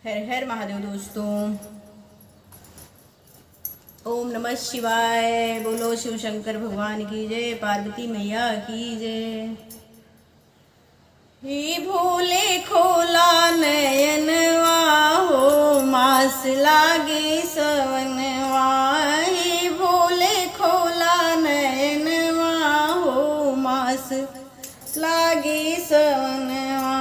हर हर महादेव दोस्तों। ओम नमः शिवाय। बोलो शिव शंकर भगवान की जय, पार्वती मैया की जय। हे भोले खोला नयनवा हो, मास लागे सवनवा। हे भोले खोला नयनवा हो, मास लागे सवनवा।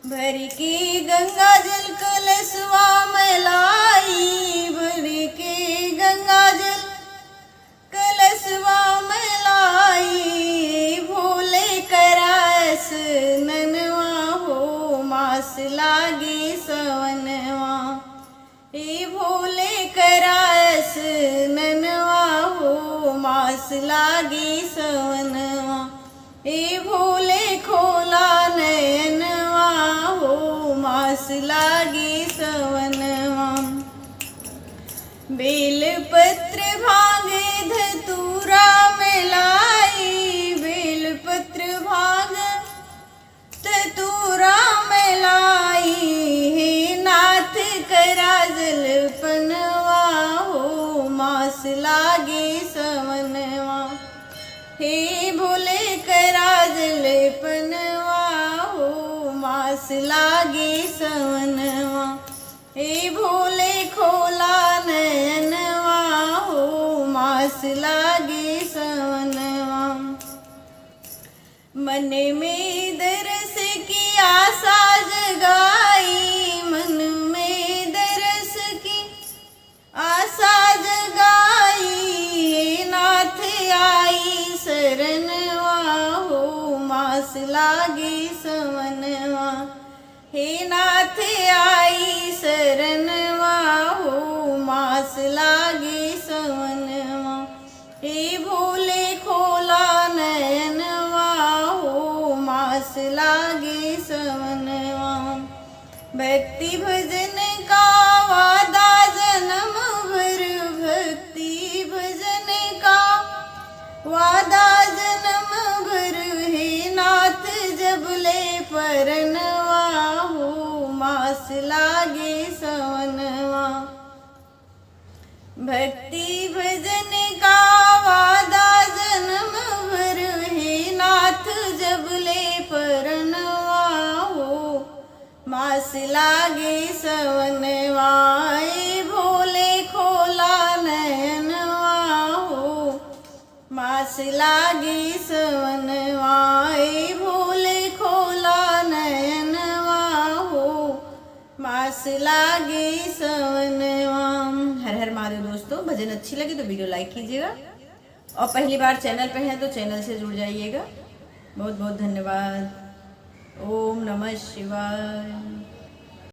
भर के गंगा जल कलशवा मलाई, भर के गंगा जल कलशवा मलाई। भोले करास ननवा हो, मास लागे सवनवा। ए भोले करास ननवा हो, मास लागे सवनवा। ए भोले खोला नयनवा हो, मास लागे सवनवा। बेलपत्र भागे धतूरा मिलाई, बेलपत्र भाग धतूरा मिलाई। हे नाथ करा जलपनवा हो, मास लागे सवनवा। हे भोले करा जलपनवा हो, मास लागे सवनवा। हे भोले खोला नयनवा हो, मास लागे सवनवा। मन में दरस की आशा जगाई, मन में दरस की आशा जगाई। हे नाथ आई शरणवा हो, मास लागे सवनवा। हे नाथ आई शरणवा हो, मास लागे सवनवा। हे भोले खोला नयनवा हो, मास लागे सवनवा। भक्ति भजन का वादा जन्म भर, भक्ति भजन का वादा जन्म भर। हे नाथ जबले परनवा हो, मास लागे सवनवा। भक्ति भजन का वादा जन्म भर, हे नाथ जबले परनवा हो, मास लागे सवनवा। ए भोले खोला नयनवा हो, मास लागे सवनवा। ए भोले खोला नयनवा हो, मास लागे सवनवा। हर हर महादेव दोस्तों। भजन अच्छी लगी तो वीडियो लाइक कीजिएगा, और पहली बार चैनल पे हैं तो चैनल से जुड़ जाइएगा। बहुत बहुत धन्यवाद। ओम नमः शिवाय।